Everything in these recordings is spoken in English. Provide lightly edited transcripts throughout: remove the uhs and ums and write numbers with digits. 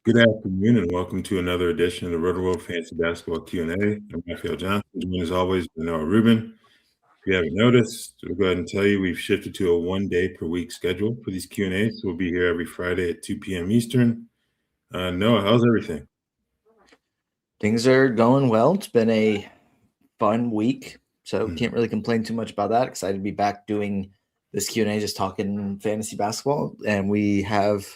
Good afternoon, and welcome to another edition of the Rotoworld Fantasy Basketball Q&A. I'm Raphielle Johnson, joined as always by Rubin. If you haven't noticed, we'll go ahead and tell you we've shifted to a one-day-per-week schedule for these Q&As. So we'll be here every Friday at 2 p.m. Eastern. Noah, how's everything? Things are going well. It's been a fun week, so can't really complain too much about that. Excited to be back doing this Q&A, just talking fantasy basketball. And we have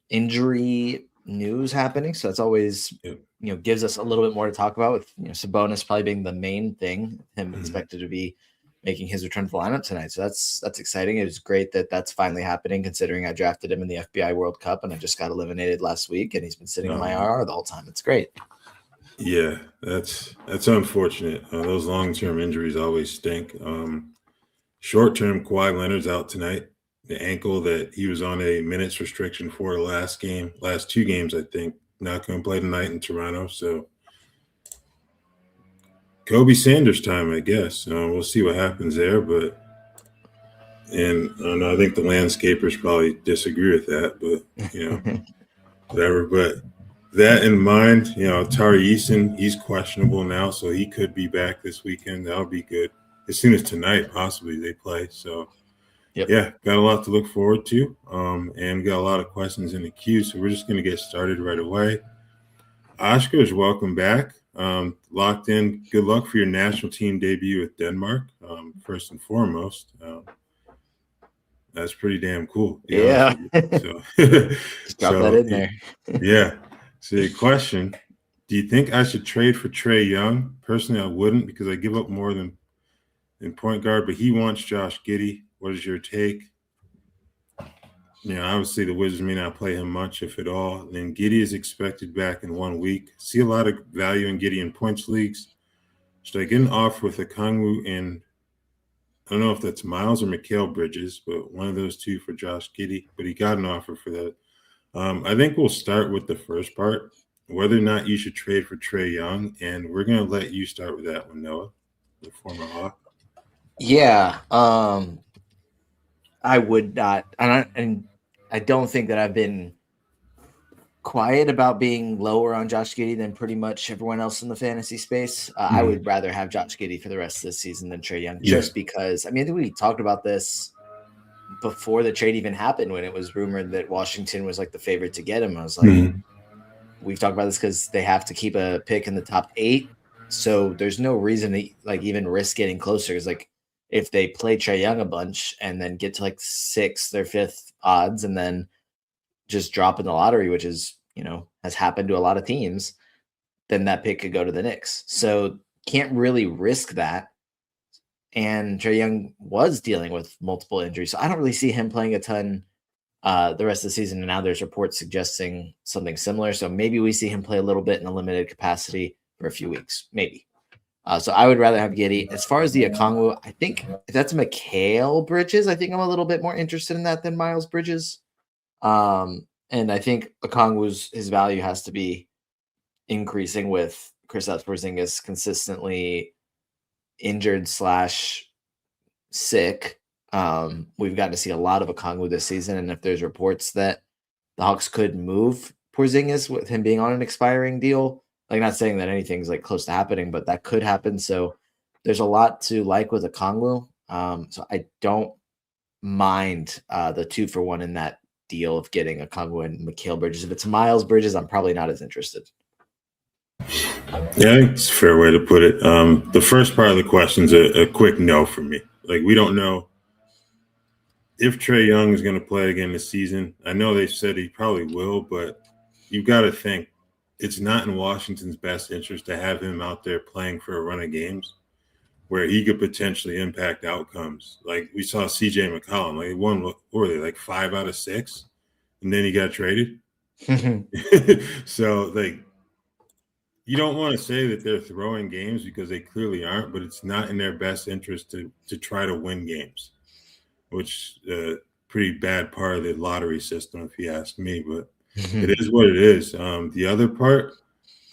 injury news happening, so that's always gives us a little bit more to talk about, with Sabonis probably being the main thing, him expected to be making his return to the lineup tonight. So that's exciting. It was great that that's finally happening, considering I drafted him in the FBI World Cup and I just got eliminated last week, and he's been sitting on my IR the whole time. It's great. Yeah, that's unfortunate. Those long-term injuries always stink. Short-term, Kawhi Leonard's out tonight. The ankle that he was on a minutes restriction for the last two games, I think, not going to play tonight in Toronto. So Kobe Sanders time, I guess. We'll see what happens there. I think the landscapers probably disagree with that, but whatever. But that in mind, Tari Eason, he's questionable now, so he could be back this weekend. That'll be good. As soon as tonight, possibly, they play. So, Yeah, got a lot to look forward to, and got a lot of questions in the queue, so we're just going to get started right away. Oshkosh, welcome back. Locked in. Good luck for your national team debut with Denmark, first and foremost. That's pretty damn cool. Yeah. So, just drop that in there. Yeah. So the question, do you think I should trade for Trae Young? Personally, I wouldn't, because I give up more than in point guard, but he wants Josh Giddey. What is your take? Obviously the Wizards may not play him much, if at all. Then Giddey is expected back in 1 week. See a lot of value in Giddey in points leagues. Should I get an offer with Okongwu and I don't know if that's Miles or Mikal Bridges, but one of those two for Josh Giddey, but he got an offer for that. I think we'll start with the first part, whether or not you should trade for Trae Young, and we're going to let you start with that one, Noah, the former Hawk. Yeah, I would not, and I don't think that I've been quiet about being lower on Josh Giddey than pretty much everyone else in the fantasy space. I would rather have Josh Giddey for the rest of the season than Trae Young, just because, I think we talked about this before the trade even happened, when it was rumored that Washington was like the favorite to get him. I was like, we've talked about this because they have to keep a pick in the top 8. So there's no reason to even risk getting closer. It's like, if they play Trae Young a bunch and then get to like 6th or 5th odds and then just drop in the lottery, which is, has happened to a lot of teams, then that pick could go to the Knicks. So can't really risk that. And Trae Young was dealing with multiple injuries, so I don't really see him playing a ton the rest of the season. And now there's reports suggesting something similar. So maybe we see him play a little bit in a limited capacity for a few weeks, maybe. So I would rather have Giddey. As far as the Okongwu, I think if that's Mikal Bridges, I think I'm a little bit more interested in that than Miles Bridges. And I think Okongwu's, his value has to be increasing with Kristaps Porzingis consistently injured / sick. We've gotten to see a lot of Okongwu this season, and if there's reports that the Hawks could move Porzingis with him being on an expiring deal, like, not saying that anything's like close to happening, but that could happen. So there's a lot to like with Okongwu. So I don't mind the 2-for-1 in that deal of getting Okongwu and Mikal Bridges. If it's Miles Bridges, I'm probably not as interested. Yeah, I think it's a fair way to put it. The first part of the question is a quick no for me. Like, we don't know if Trae Young is going to play again this season. I know they said he probably will, but you've got to think it's not in Washington's best interest to have him out there playing for a run of games where he could potentially impact outcomes. Like, we saw CJ McCollum, like, he won, what were they, like 5 out of 6? And then he got traded. So, like, you don't want to say that they're throwing games, because they clearly aren't, but it's not in their best interest to try to win games, which pretty bad part of the lottery system, if you ask me, but it is what it is. The other part,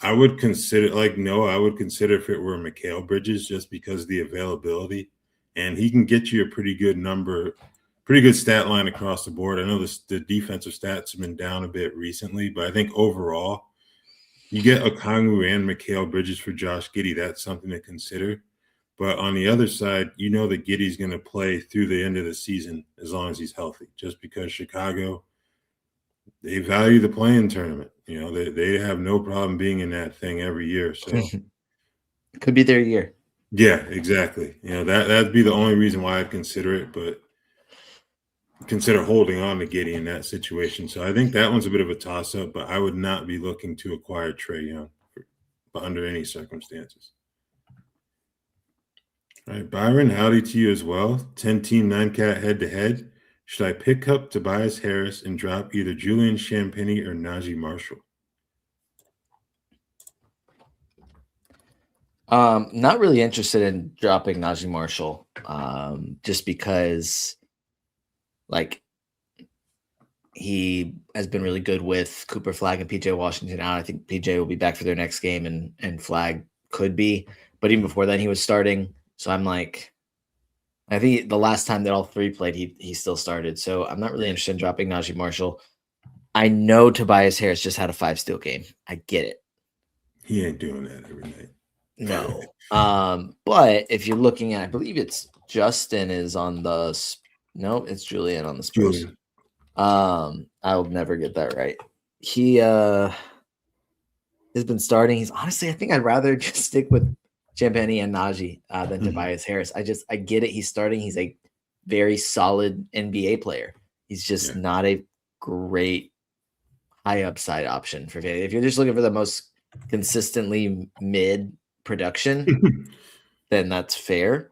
I would consider, I would consider if it were Mikal Bridges, just because of the availability, and he can get you a pretty good number pretty good stat line across the board. I know the defensive stats have been down a bit recently, but I think overall, you get Okongwu and Mikal Bridges for Josh Giddey. That's something to consider. But on the other side, you know that Giddey's going to play through the end of the season as long as he's healthy, just because Chicago, they value the play-in tournament. You know, they have no problem being in that thing every year. So could be their year. Yeah, exactly. You know, that'd be the only reason why I'd consider it, but consider holding on to Giddey in that situation. So I think that one's a bit of a toss-up, but I would not be looking to acquire Trae Young under any circumstances. All right, Byron, howdy to you as well. 10-team 9-cat head-to-head. Should I pick up Tobias Harris and drop either Julian Champagnie or Najee Marshall? Not really interested in dropping Najee Marshall, just because, like, he has been really good with Cooper Flagg and PJ Washington out. I think PJ will be back for their next game, and Flagg could be, but even before then, he was starting. So I'm like, I think the last time that all three played, he still started. So I'm not really interested in dropping Najee Marshall. I know Tobias Harris just had a 5-steal game. I get it. He ain't doing that every night. No. But if you're looking at, I believe it's Justin is on the no, it's Julian on the Spurs. Julian. I'll never get that right. He has been starting. He's honestly, I think I'd rather just stick with Champagnie and Najee than Tobias Harris. I get it. He's starting. He's a very solid NBA player. He's just not a great high upside option for fantasy. If you're just looking for the most consistently mid production, then that's fair.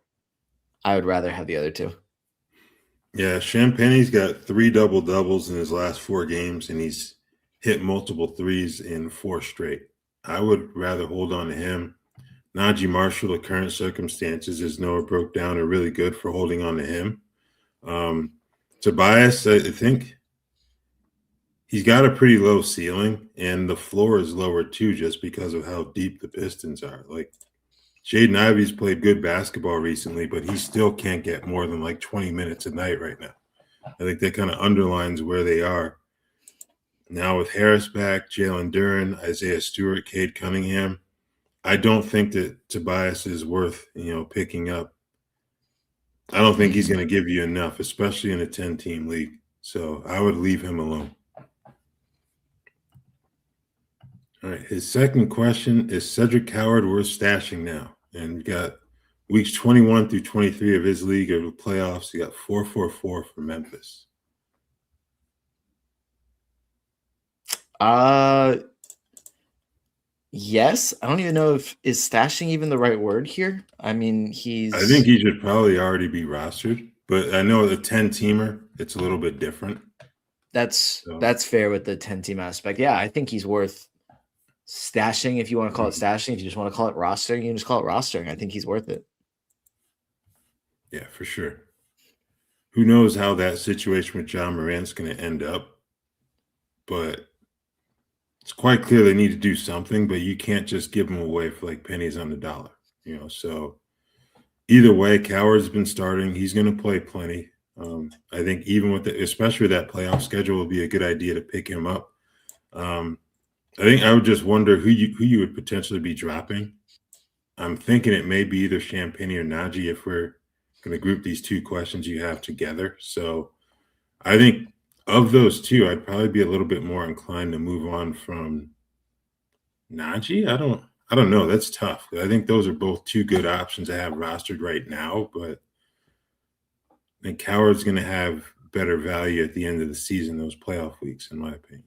I would rather have the other two. Yeah, Champagnie's got 3 double-doubles in his last 4 games, and he's hit multiple threes in 4 straight. I would rather hold on to him. Najee Marshall, the current circumstances, as Noah broke down, are really good for holding on to him. Tobias, I think he's got a pretty low ceiling, and the floor is lower too just because of how deep the Pistons are. Like, Jaden Ivey's played good basketball recently, but he still can't get more than like 20 minutes a night right now. I think that kind of underlines where they are. Now with Harris back, Jalen Duren, Isaiah Stewart, Cade Cunningham, I don't think that Tobias is worth, picking up. I don't think he's going to give you enough, especially in a 10-team league. So I would leave him alone. All right, his second question is Cedric Howard worth stashing now? And we got weeks 21 through 23 of his league of the playoffs. He got 4-4-4 for Memphis. Yes. I don't even know is stashing even the right word here. I mean, I think he should probably already be rostered, but I know the 10-teamer, it's a little bit different. That's fair with the 10-team aspect. Yeah, I think he's worth stashing if you want to call it stashing. If you just want to call it rostering, you can just call it rostering. I think he's worth it. Yeah, for sure. Who knows how that situation with John Morant's going to end up, but it's quite clear they need to do something, but you can't just give them away for like pennies on the dollar, So either way, Coward's been starting. He's going to play plenty. I think even especially with that playoff schedule, will be a good idea to pick him up. I think I would just wonder who you would potentially be dropping. I'm thinking it may be either Champagnie or Najee if we're going to group these two questions you have together. So I think of those two, I'd probably be a little bit more inclined to move on from Najee. I don't know. That's tough. I think those are both two good options to have rostered right now, but I think Coward's going to have better value at the end of the season, those playoff weeks, in my opinion.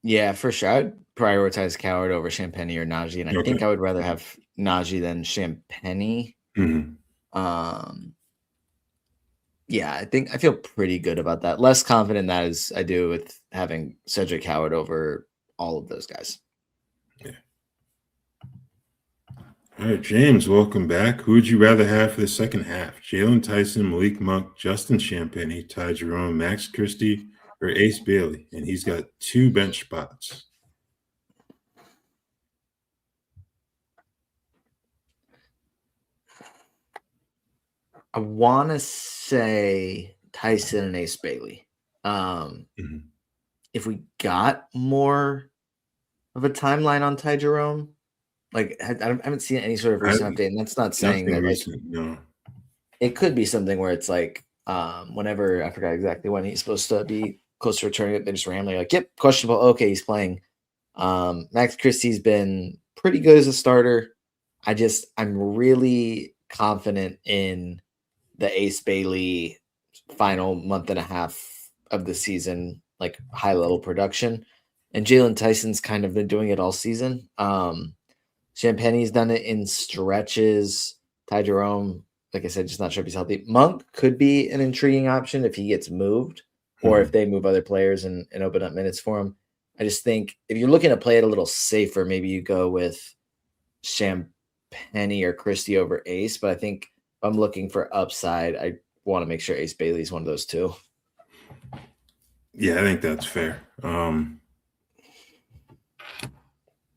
Yeah, for sure. I'd prioritize Coward over Champagnie or Najee, and I think I would rather have Najee than Champagnie. Mm-hmm. Yeah, I feel pretty good about that. Less confident that as I do with having Cedric Howard over all of those guys. Yeah. All right, James, welcome back. Who would you rather have for the second half? Jalen Tyson, Malik Monk, Justin Champagnie, Ty Jerome, Max Christie, or Ace Bailey? And he's got 2 bench spots. I want to say Tyson and Ace Bailey. Mhm. If we got more of a timeline on Ty Jerome, like I haven't seen any sort of recent update, and that's not saying Nothing that like recent, no. it could be something where it's like whenever, I forgot exactly when he's supposed to be close to returning it, they just randomly like, yep, questionable. Okay, he's playing. Max Christie's been pretty good as a starter. I'm really confident in the Ace Bailey final month and a half of the season, like high level production. And Jalen Tyson's kind of been doing it all season. Champagnie's done it in stretches. Ty Jerome, like I said, just not sure if he's healthy. Monk could be an intriguing option if he gets moved or if they move other players and open up minutes for him. I just think if you're looking to play it a little safer, maybe you go with Champagnie or Christie over Ace. But I think if I'm looking for upside, I want to make sure Ace Bailey is one of those two. Yeah, I think that's fair.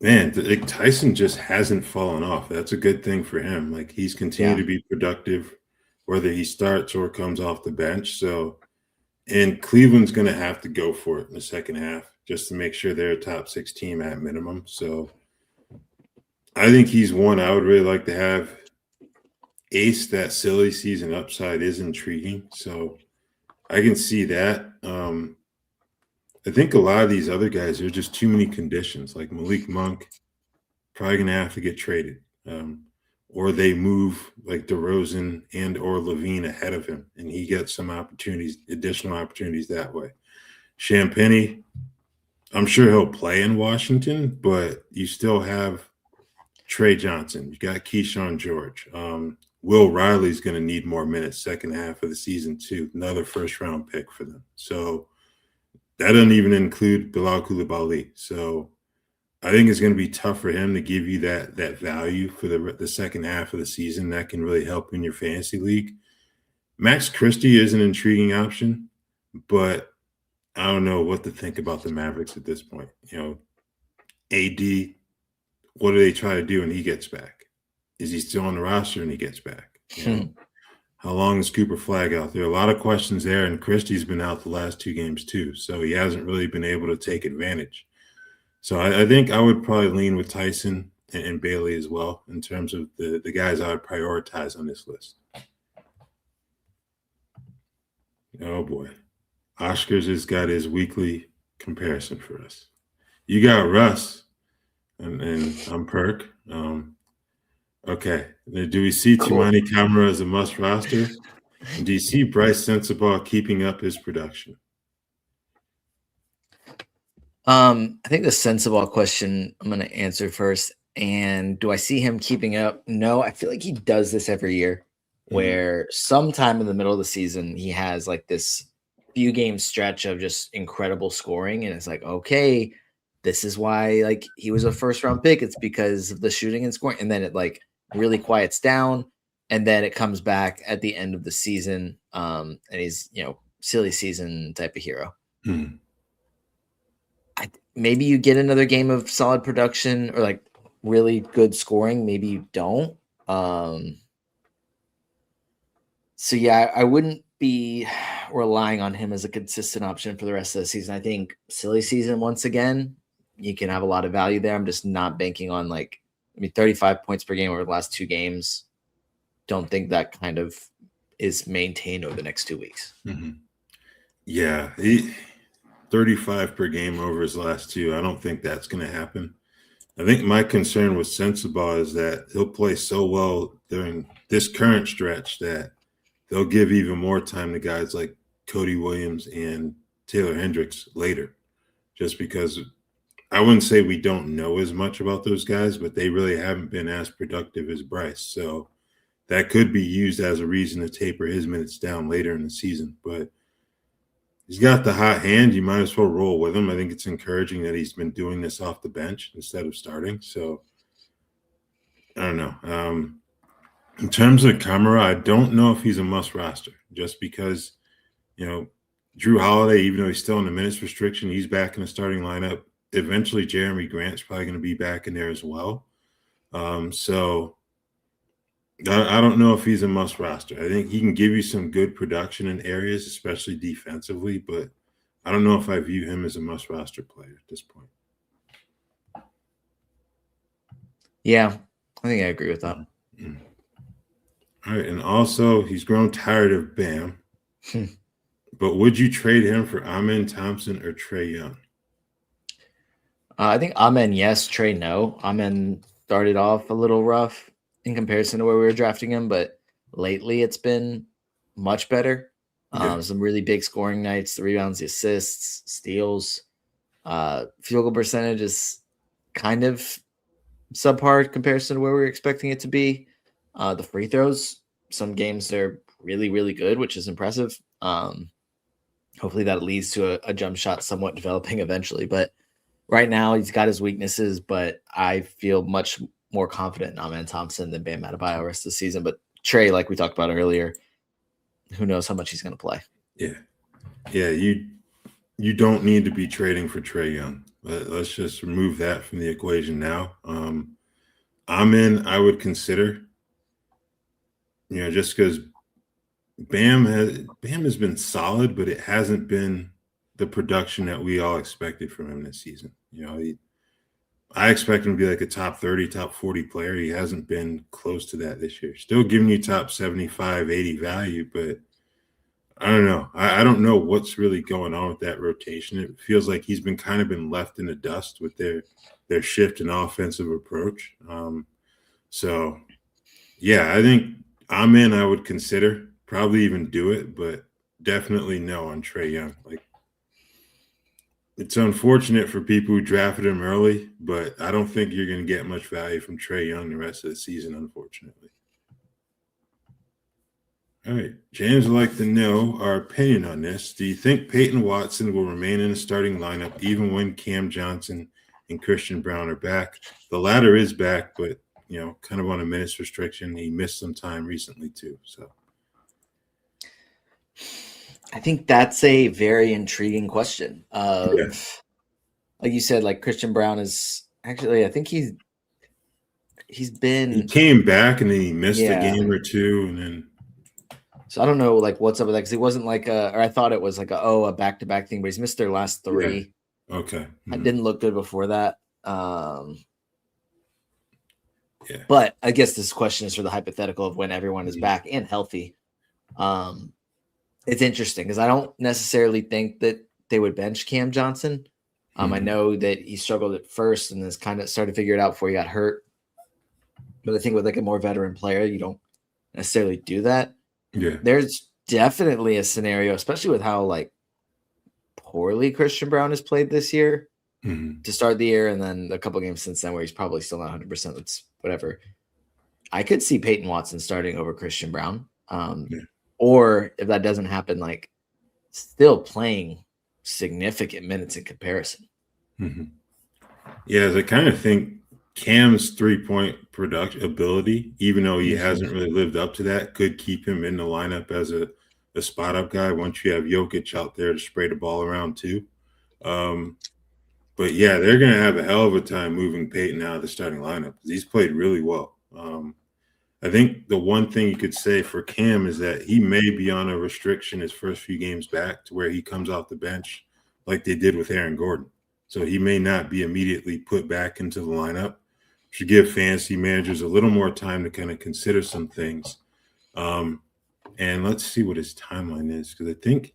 Man, Tyson just hasn't fallen off. That's a good thing for him. Like he's continued to be productive, whether he starts or comes off the bench. So, and Cleveland's going to have to go for it in the second half just to make sure they're a top 6 team at minimum. So, I think he's one I would really like to have. Ace, that silly season upside is intriguing. So, I can see that. I think a lot of these other guys, there's just too many conditions. Like Malik Monk, probably going to have to get traded. Or they move like DeRozan and or Levine ahead of him, and he gets some opportunities, additional opportunities that way. Champagnie, I'm sure he'll play in Washington, but you still have Trae Johnson. You got Keyshawn George. Will Riley's going to need more minutes second half of the season too. Another first-round pick for them. So that doesn't even include Bilal Coulibaly. So I think it's going to be tough for him to give you that value for the second half of the season. That can really help in your fantasy league. Max Christie is an intriguing option, but I don't know what to think about the Mavericks at this point. You know, AD, what do they try to do when he gets back? Is he still on the roster when he gets back? You know, how long is Cooper Flag out there? A lot of questions there, and Christie's been out the last 2 games too, so he hasn't really been able to take advantage. So I think I would probably lean with Tyson and Bailey as well in terms of the guys I would prioritize on this list. Oh, boy. Oscars has got his weekly comparison for us. You got Russ, and I'm Perk. Okay. Do we see Toumani Camara as a must roster? And do you see Brice Sensabaugh keeping up his production? I think the Sensabaugh question I'm going to answer first. And do I see him keeping up? No, I feel like he does this every year where sometime in the middle of the season, he has like this few game stretch of just incredible scoring. And it's like, okay, this is why like he was a first round pick. It's because of the shooting and scoring. And then it like really quiets down. And then it comes back at the end of the season. And he's, silly season type of hero. Maybe you get another game of solid production or like really good scoring. Maybe you don't. So yeah, I wouldn't be relying on him as a consistent option for the rest of the season. I think silly season, once again, you can have a lot of value there. I'm just not banking on 35 points per game over the last 2 games. Don't think that kind of is maintained over the next 2 weeks. Yeah, 35 per game over his last 2. I don't think that's going to happen. I think my concern with Sensabaugh is that he'll play so well during this current stretch that they'll give even more time to guys like Cody Williams and Taylor Hendricks later, just because I wouldn't say we don't know as much about those guys, but they really haven't been as productive as Brice. So that could be used as a reason to taper his minutes down later in the season. But he's got the hot hand. You might as well roll with him. I think it's encouraging that he's been doing this off the bench instead of starting. So I don't know. In terms of Camara, I don't know if he's a must roster just because, Drew Holiday, even though he's still in the minutes restriction, he's back in the starting lineup. Eventually, Jeremy Grant's probably going to be back in there as well. So I don't know if he's a must roster. I think he can give you some good production in areas, especially defensively, but I don't know if I view him as a must roster player at this point. Yeah, I think I agree with that. Mm. All right, and also he's grown tired of Bam. But would you trade him for Amen Thompson or Trae Young? I think Amen, yes. Trae, no. Amen started off a little rough in comparison to where we were drafting him, but lately it's been much better. Yeah. Some really big scoring nights, the rebounds, the assists, steals. Field goal percentage is kind of subpar comparison to where we were expecting it to be. The free throws, some games they're really, really good, which is impressive. Hopefully that leads to a jump shot somewhat developing eventually. But right now he's got his weaknesses, but I feel much more confident in Amen Thompson than Bam Adebayo the rest of the season. But Trae, like we talked about earlier, who knows how much he's going to play. Yeah. Yeah, you don't need to be trading for Trae Young. Let's just remove that from the equation now. Amen, I would consider, just because Bam has been solid, but it hasn't been the production that we all expected from him this season. I expect him to be like a top 30, top 40 player. He hasn't been close to that this year. Still giving you top 75, 80 value, but I don't know. I don't know what's really going on with that rotation. It feels like he's been left in the dust with their shift in offensive approach. So, yeah, I think I would consider, probably even do it, but definitely no on Trae Young. Like, it's unfortunate for people who drafted him early, but I don't think you're going to get much value from Trae Young the rest of the season, unfortunately. All right. James would like to know our opinion on this. Do you think Peyton Watson will remain in the starting lineup even when Cam Johnson and Christian Braun are back? The latter is back, but, kind of on a minutes restriction. He missed some time recently too. So I think that's a very intriguing question. Yeah. Like you said, like Christian Braun is actually, I think he came back and then he missed a Yeah. game or two, and then So I don't know like what's up with that, because it wasn't like or I thought it was like a back-to-back thing, but he's missed their last three. Yeah. Okay. It didn't look good before that. Yeah. But I guess this question is for the hypothetical of when everyone is back and healthy. It's interesting because I don't necessarily think that they would bench Cam Johnson. I know that he struggled at first and has kind of started to figure it out before he got hurt. But I think with like a more veteran player, you don't necessarily do that. Yeah. There's definitely a scenario, especially with how like poorly Christian Braun has played this year to start the year, and then a couple games since then where he's probably still not 100%. It's whatever. I could see Peyton Watson starting over Christian Braun. Or if that doesn't happen, like still playing significant minutes in comparison. Yeah, I kind of think Cam's 3-point production ability, even though he hasn't really lived up to that, could keep him in the lineup as a spot up guy once you have Jokic out there to spray the ball around too. But yeah, they're going to have a hell of a time moving Peyton out of the starting lineup. He's played really well. I think the one thing you could say for Cam is that he may be on a restriction his first few games back to where he comes off the bench like they did with Aaron Gordon. So he may not be immediately put back into the lineup. Should give fantasy managers a little more time to kind of consider some things. And let's see what his timeline is, because I think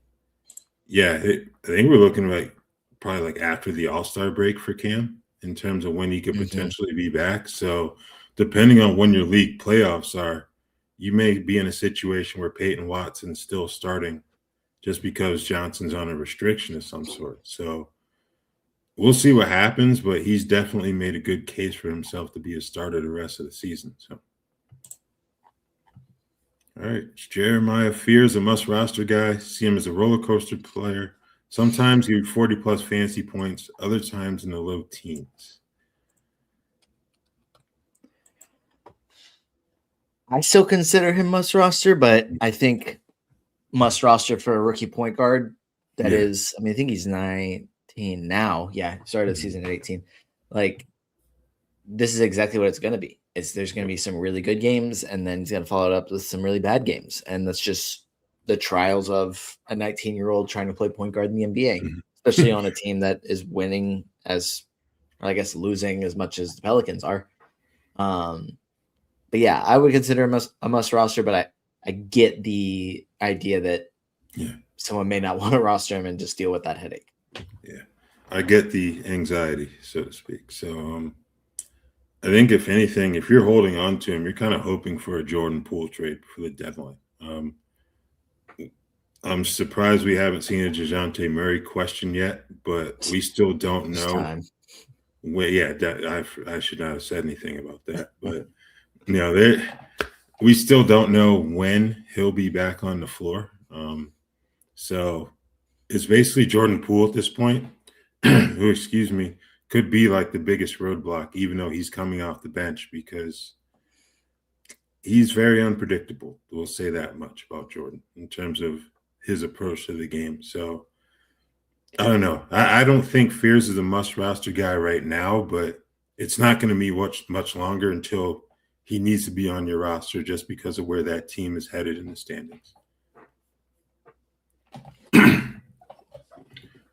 we're looking like probably like after the All-Star break for Cam in terms of when he could potentially be back. So depending on when your league playoffs are, you may be in a situation where Peyton Watson's still starting just because Johnson's on a restriction of some sort. So we'll see what happens, but he's definitely made a good case for himself to be a starter the rest of the season. So, all right, Jeremiah Fears, a must roster guy. See him as a roller coaster player. Sometimes give 40+ fantasy points, other times in the low teens. I still consider him must roster, but I think must roster for a rookie point guard. That is, I think he's 19 now. Yeah, started the season at 18. Like, this is exactly what it's going to be. there's going to be some really good games, and then he's going to follow it up with some really bad games. And that's just the trials of a 19-year-old trying to play point guard in the NBA, especially on a team that is winning or I guess losing as much as the Pelicans are. But yeah, I would consider a must roster, but I get the idea that someone may not want to roster him and just deal with that headache. Yeah, I get the anxiety, so to speak. So I think if anything, if you're holding on to him, you're kind of hoping for a Jordan Poole trade for the deadline. I'm surprised we haven't seen a DeJounte Murray question yet, but we still don't know. I should not have said anything about that, but we still don't know when he'll be back on the floor. So it's basically Jordan Poole at this point, who, could be like the biggest roadblock, even though he's coming off the bench, because he's very unpredictable. We'll say that much about Jordan in terms of his approach to the game. So I don't know. I don't think Fears is a must roster guy right now, but it's not going to be much longer until he needs to be on your roster just because of where that team is headed in the standings.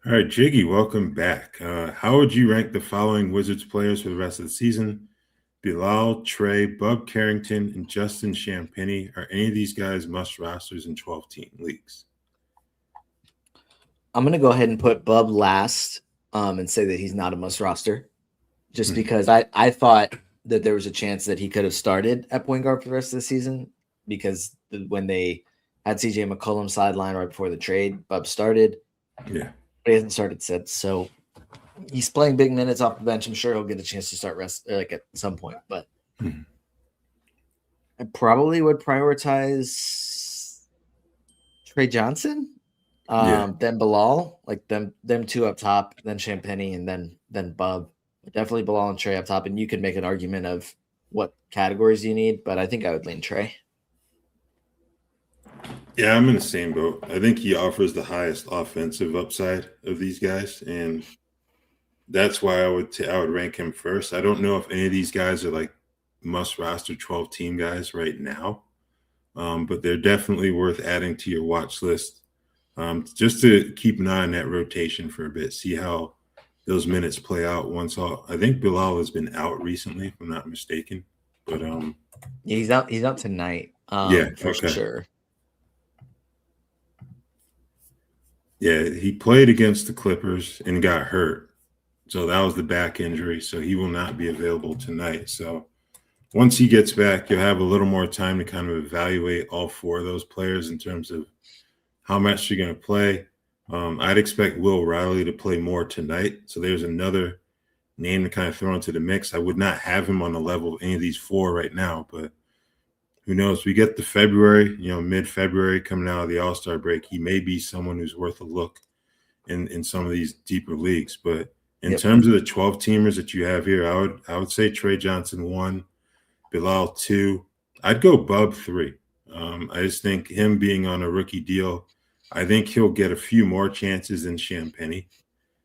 All right, Jiggy, welcome back. How would you rank the following Wizards players for the rest of the season? Bilal, Trae, Bub Carrington, and Justin Champagnie. Are any of these guys must rosters in 12-team leagues? I'm going to go ahead and put Bub last and say that he's not a must roster, just because I thought that there was a chance that he could have started at point guard for the rest of the season, because when they had CJ McCollum sideline right before the trade, Bub started. Yeah. But he hasn't started since. So he's playing big minutes off the bench. I'm sure he'll get a chance to start at some point. But I probably would prioritize Trae Johnson, then Bilal, like them two up top, then Champagnie, and then Bub. Definitely Bilal and Trae up top. And you could make an argument of what categories you need, but I think I would lean Trae. Yeah, I'm in the same boat. I think he offers the highest offensive upside of these guys, and that's why I would rank him first. I don't know if any of these guys are like must roster 12-team guys right now, but they're definitely worth adding to your watch list, just to keep an eye on that rotation for a bit, see how those minutes play out. I think Bilal has been out recently, if I'm not mistaken, but he's out tonight. For sure. Yeah, he played against the Clippers and got hurt. So that was the back injury. So he will not be available tonight. So once he gets back, you'll have a little more time to kind of evaluate all four of those players in terms of how much you're going to play. I'd expect Will Riley to play more tonight. So there's another name to kind of throw into the mix. I would not have him on the level of any of these four right now, but who knows? We get to February, mid-February coming out of the All-Star break. He may be someone who's worth a look in some of these deeper leagues. But in terms of the 12-teamers that you have here, I would say Trae Johnson 1, Bilal 2. I'd go Bub 3. I just think him being on a rookie deal, I think he'll get a few more chances than Champagnie,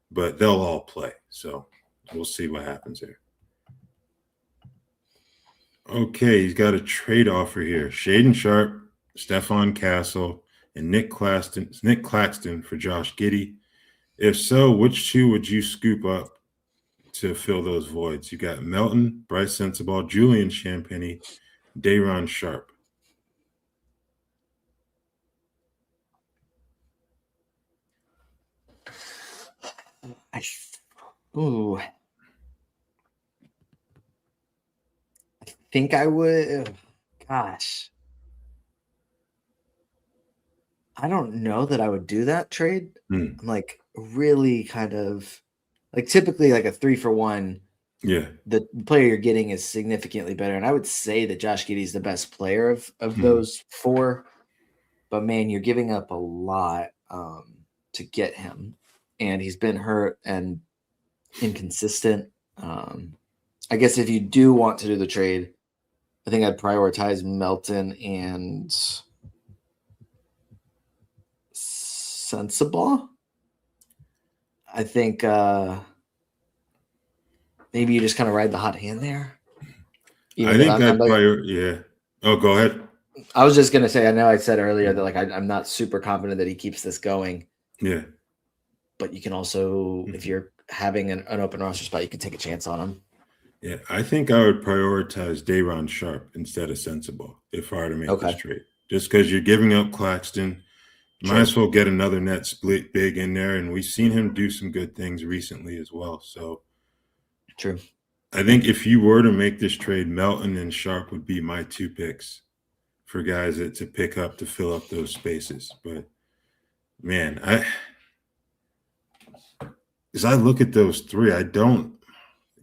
but they'll all play. So we'll see what happens there. Okay, he's got a trade offer here. Shaedon Sharpe, Stephon Castle, and Nick Claxton for Josh Giddey. If so, which two would you scoop up to fill those voids? You got Melton, Brice Sensabaugh, Julian Champagnie, Day'Ron Sharpe. I think I would. Gosh. I don't know that I would do that trade. I'm like really kind of like typically like a 3-for-1. Yeah. The player you're getting is significantly better. And I would say that Josh Giddey is the best player of those four. But man, you're giving up a lot to get him. And he's been hurt and inconsistent. I guess if you do want to do the trade, I think I'd prioritize Melton and Sensabaugh. I think maybe you just kind of ride the hot hand there. I think I'd probably, yeah. Oh, go ahead. I was just going to say, I know I said earlier that like I'm not super confident that he keeps this going. Yeah. But you can also, if you're having an open roster spot, you can take a chance on him. Yeah, I think I would prioritize Day'Ron Sharpe instead of Sensabaugh if I were to make this trade. Just because you're giving up Claxton, might as well get another net split big in there, and we've seen him do some good things recently as well. So, true. I think if you were to make this trade, Melton and Sharpe would be my 2 picks for guys to pick up to fill up those spaces. But man, as I look at those 3,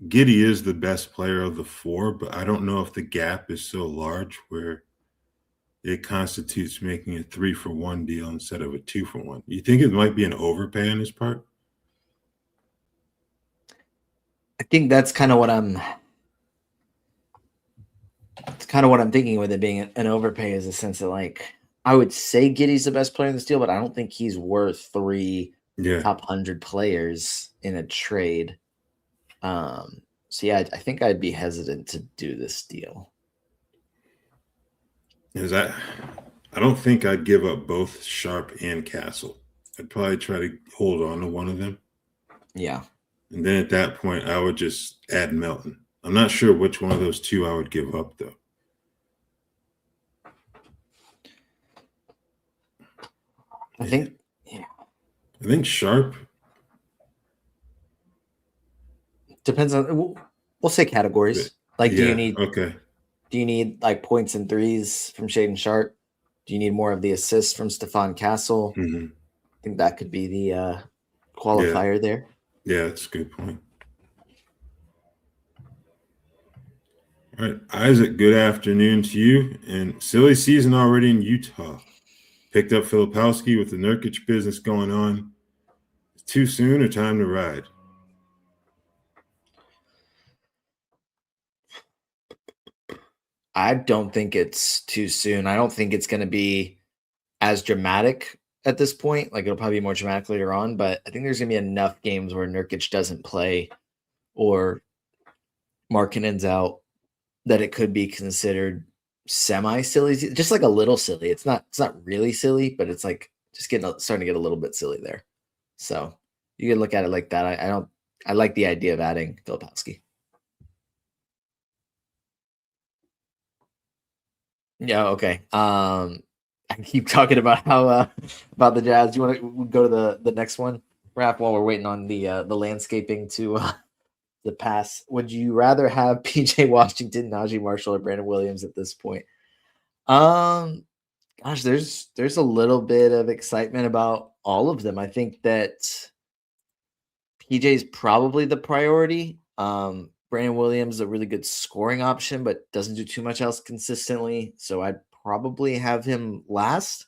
Giddey is the best player of the 4, but I don't know if the gap is so large where it constitutes making a 3-for-1 deal instead of a 2-for-1. You think it might be an overpay on his part? I think that's kind of what I'm thinking with it being an overpay, is a sense that like I would say Giddey's the best player in this deal, but I don't think he's worth 3 top 100 players in a trade. So yeah, I think I'd be hesitant to do this deal. I don't think I'd give up both Sharpe and Castle. I'd probably try to hold on to one of them. Yeah. And then at that point, I would just add Melton. I'm not sure which one of those 2 I would give up, though. I think Sharpe. Depends on, we'll say categories. Like, do you need like points and threes from Shaedon Sharpe? Do you need more of the assists from Stephon Castle? Mm-hmm. I think that could be the qualifier there. Yeah, that's a good point. All right, Isaac, good afternoon to you. And silly season already in Utah. Picked up Filipowski with the Nurkic business going on. Too soon or time to ride? I don't think it's too soon. I don't think it's going to be as dramatic at this point. Like, it'll probably be more dramatic later on, but I think there's going to be enough games where Nurkic doesn't play or Markkanen's out that it could be considered semi-silly, just like a little silly. It's not really silly, but it's like just starting to get a little bit silly there. So you can look at it like that. I like the idea of adding Filipowski. Yeah, okay. I keep talking about how about the Jazz. Do you want to go to the next one, Raph, while we're waiting on the landscaping to the pass? Would you rather have PJ Washington, Najee Marshall, or Brandon Williams at this point? Gosh, there's a little bit of excitement about all of them. I think that PJ is probably the priority. Brandon Williams is a really good scoring option, but doesn't do too much else consistently. So I'd probably have him last,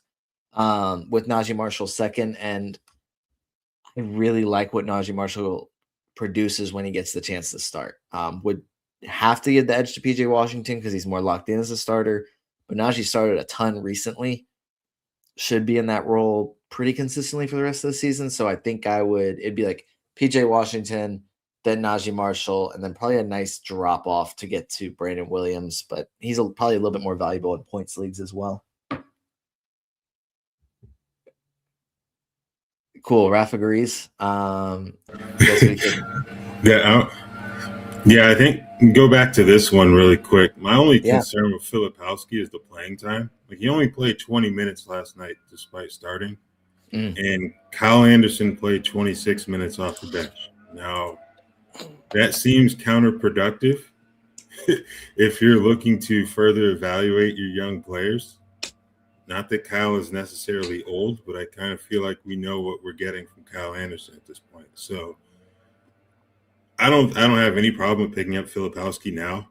with Najee Marshall second. And I really like what Najee Marshall produces when he gets the chance to start. Would have to give the edge to PJ Washington because he's more locked in as a starter. But Najee started a ton recently. Should be in that role pretty consistently for the rest of the season. So I think it'd be like PJ Washington, then Najee Marshall, and then probably a nice drop off to get to Brandon Williams. But he's probably a little bit more valuable in points leagues as well. Cool. Raph agrees. I think go back to this one really quick. My only concern with Filipowski is the playing time. Like, he only played 20 minutes last night despite starting. And Kyle Anderson played 26 minutes off the bench. Now, that seems counterproductive if you're looking to further evaluate your young players. Not that Kyle is necessarily old, but I kind of feel like we know what we're getting from Kyle Anderson at this point. So I don't have any problem with picking up Filipowski now.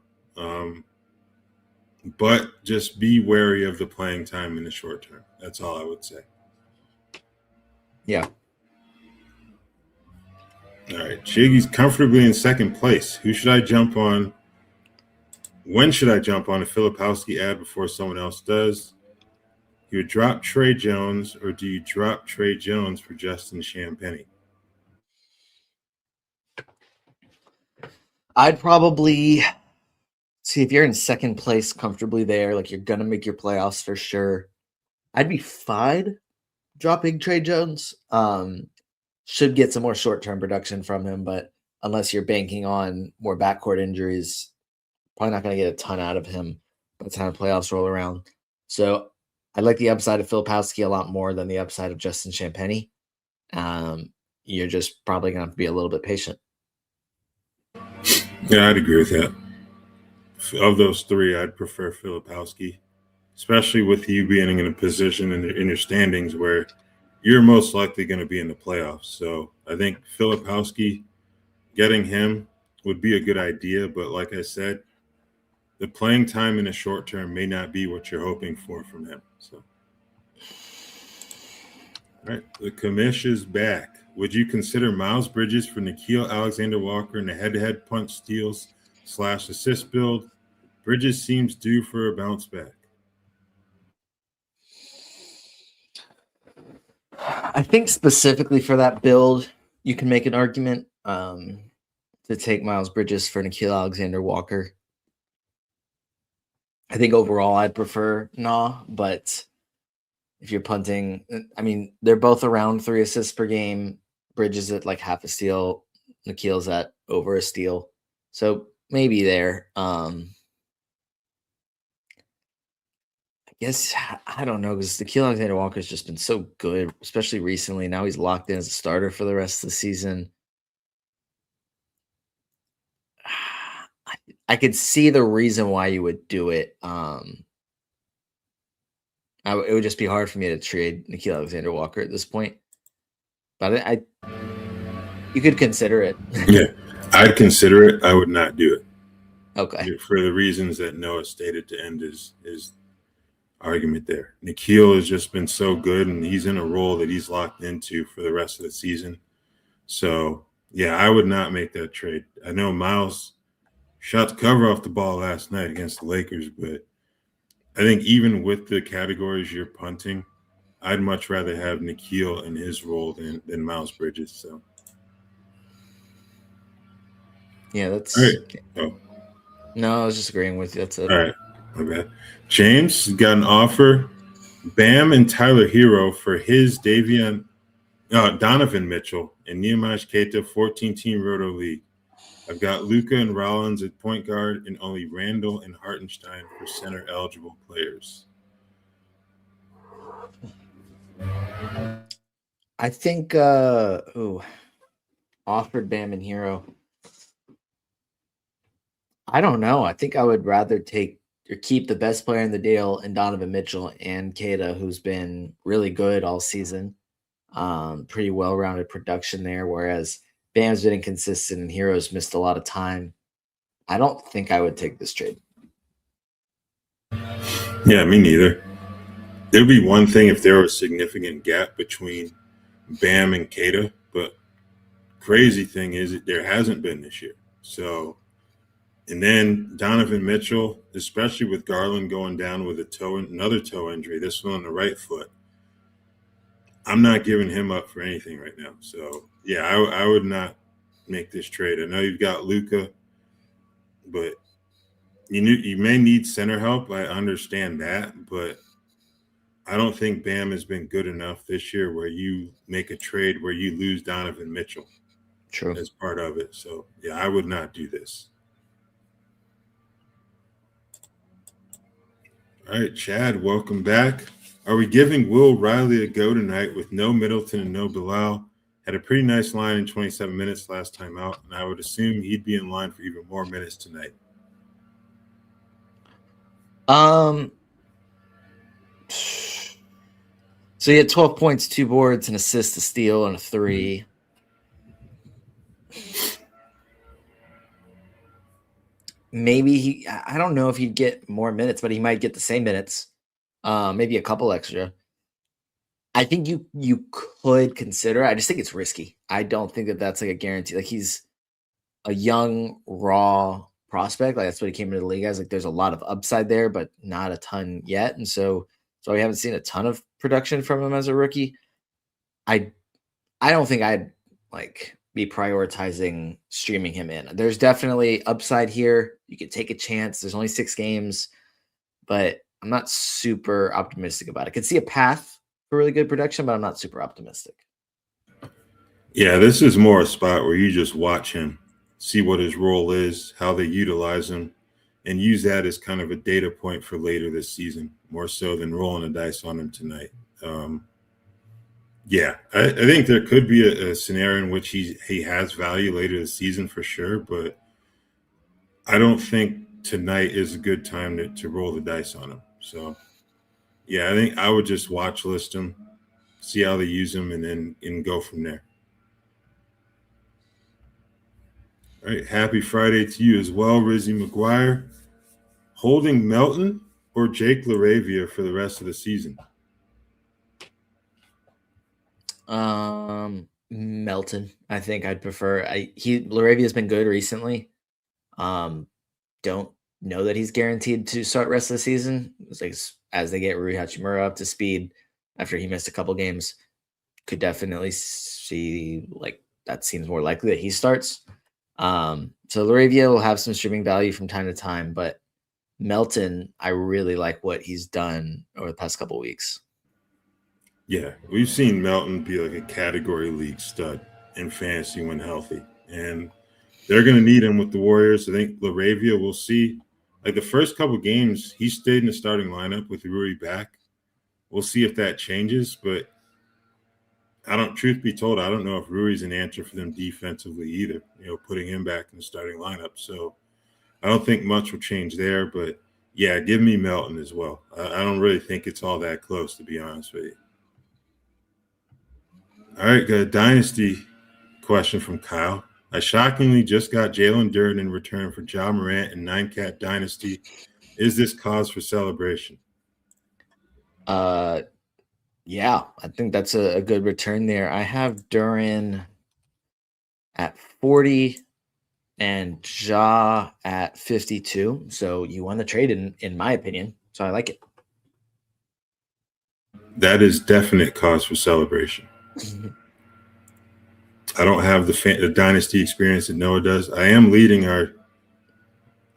But just be wary of the playing time in the short term. That's all I would say. Yeah. All right. Shiggy's comfortably in second place. Who should I jump on? When should I jump on a Filipowski ad before someone else does? You would drop Trae Jones, or do you drop Trae Jones for Justin Champagnie? I'd probably See, if you're in second place comfortably there, like you're gonna make your playoffs for sure, I'd be fine dropping Trae Jones. Should get some more short-term production from him, but unless you're banking on more backcourt injuries, probably not gonna get a ton out of him by the time playoffs roll around. So I like the upside of Filipowski a lot more than the upside of Justin Champagnie. You're just probably gonna have to be a little bit patient. Yeah, I'd agree with that. Of those three, I'd prefer Filipowski, especially with you being in a position in your standings where you're most likely going to be in the playoffs. So I think Filipowski, getting him would be a good idea. But like I said, the playing time in the short term may not be what you're hoping for from him. So, all right, the commish is back. Would you consider Miles Bridges for Nickeil Alexander-Walker in the head-to-head punch steals / assist build? Bridges seems due for a bounce back. I think specifically for that build, you can make an argument to take Miles Bridges for Nickeil Alexander-Walker. I think overall I'd prefer but if you're punting, I mean, they're both around 3 assists per game. Bridges at like half a steal, Nickeil's at over a steal. So maybe there. I guess I don't know because Nickeil Alexander-Walker's just been so good, especially recently. Now he's locked in as a starter for the rest of the season. I could see the reason why you would do it. It would just be hard for me to trade Nickeil Alexander-Walker at this point. But you could consider it. Yeah, I'd consider it. I would not do it. Okay. For the reasons that Noah stated to end his argument there. Nickeil has just been so good, and he's in a role that he's locked into for the rest of the season. So, yeah, I would not make that trade. I know Miles shot the cover off the ball last night against the Lakers, but I think even with the categories you're punting, I'd much rather have Nickeil in his role than Miles Bridges. So, yeah, that's all right. Oh. No, I was just agreeing with you. That's it. All right. Okay. James got an offer. Bam and Tyler Hero for his Donovan Mitchell and Nehemiah Keita 14-team Roto League. I've got Luka and Rollins at point guard and only Randall and Hartenstein for center eligible players. I think offered Bam and Hero. I don't know. I think I would rather keep the best player in the deal in Donovan Mitchell and Keita, who's been really good all season. Pretty well-rounded production there, whereas Bam's been inconsistent and Hero's missed a lot of time. I don't think I would take this trade. Yeah, me neither. It would be one thing if there was a significant gap between Bam and Keita, but crazy thing is there hasn't been this year. So, and then Donovan Mitchell, especially with Garland going down with another toe injury, this one on the right foot, I'm not giving him up for anything right now. So, yeah, I would not make this trade. I know you've got Luka, but you may need center help. I understand that, but I don't think Bam has been good enough this year where you make a trade where you lose Donovan Mitchell as part of it. So, yeah, I would not do this. All right, Chad, welcome back. Are we giving Will Riley a go tonight with no Middleton and no Bilal? Had a pretty nice line in 27 minutes last time out, and I would assume he'd be in line for even more minutes tonight. So he had 12 points, 2 boards, an assist, a steal, and a 3. Maybe I don't know if he'd get more minutes, but he might get the same minutes, maybe a couple extra. I think you could consider. I just think it's risky. I don't think that that's like a guarantee. Like he's a young, raw prospect. Like that's what he came into the league as. Like there's a lot of upside there, but not a ton yet. And so we haven't seen a ton of production from him as a rookie. I don't think I'd like be prioritizing streaming him in. There's definitely upside here. You could take a chance. There's only 6 games, but I'm not super optimistic about it. I could see a path for really good production, but I'm not super optimistic. Yeah, this is more a spot where you just watch him, see what his role is, how they utilize him, and use that as kind of a data point for later this season, more so than rolling the dice on him tonight. Yeah, I think there could be a scenario in which he has value later this season for sure, but I don't think tonight is a good time to roll the dice on him. So, yeah, I think I would just watch list him, see how they use him, and go from there. All right, happy Friday to you as well, Rizzy McGuire. Holding Melton or Jake LaRavia for the rest of the season? Melton. I think I'd prefer. LaRavia has been good recently. Don't know that he's guaranteed to start rest of the season. It's like as they get Rui Hachimura up to speed after he missed a couple games, could definitely see like that seems more likely that he starts. So LaRavia will have some streaming value from time to time, but Melton, I really like what he's done over the past couple of weeks. Yeah, we've seen Melton be like a category league stud in fantasy when healthy, and they're going to need him with the Warriors. I think LaRavia, we'll see. Like the first couple games, he stayed in the starting lineup with Rui back. We'll see if that changes, but truth be told, I don't know if Rui's an answer for them defensively either, putting him back in the starting lineup. So I don't think much will change there, but yeah, give me Melton as well. I don't really think it's all that close, to be honest with you. All right, got a Dynasty question from Kyle. I shockingly just got Jalen Durden in return for Ja Morant in 9-cat Dynasty. Is this cause for celebration? Yeah, I think that's a good return there. I have Duren at 40 and Ja at 52. So you won the trade in my opinion. So I like it. That is definite cause for celebration. I don't have the Dynasty experience that Noah does. I am leading our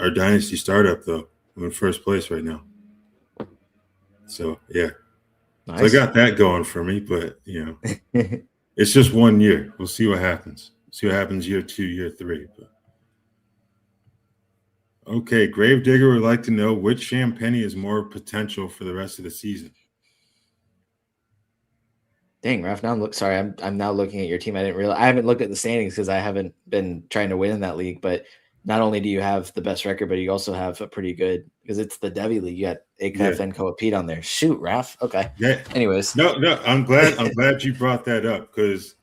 Dynasty startup, though. I'm in first place right now. So, yeah. Nice. So I got that going for me, but, it's just 1 year. We'll see what happens. See what happens year 2, year 3. But. Okay, Gravedigger would like to know which Champagnie has more potential for the rest of the season. Dang, Raph. Now I'm now looking at your team. I haven't looked at the standings because I haven't been trying to win in that league. But not only do you have the best record, but you also have a pretty good because it's the Devi League. You got Acuff and Koa Pete on there. Shoot, Raph. Okay. Yeah. Anyways. No. I'm glad you brought that up because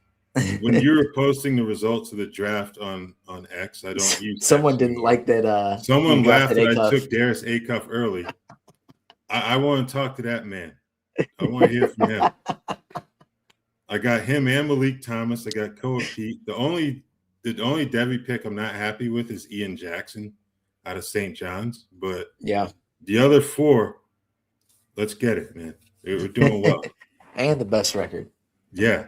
when you were posting the results of the draft on X, I don't use. Someone didn't like that. Someone laughed that I took Darius Acuff early. I want to talk to that man. I want to hear from him. I got him and Malik Thomas. I got Koa Pete. The only Devi pick I'm not happy with is Ian Jackson out of St. John's. But yeah, the other 4, let's get it, man. We're doing well. And the best record. Yeah.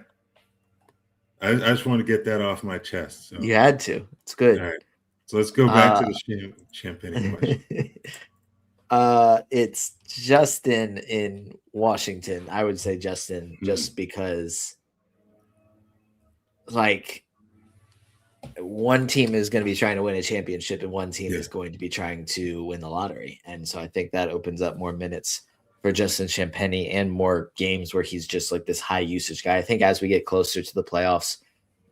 I just want to get that off my chest. So. You had to. It's good. All right. So let's go back to the Champagnie question. It's Justin in Washington. I would say Justin just because like one team is going to be trying to win a championship and one team is going to be trying to win the lottery. And so I think that opens up more minutes for Justin Champagnie and more games where he's just like this high usage guy. I think as we get closer to the playoffs,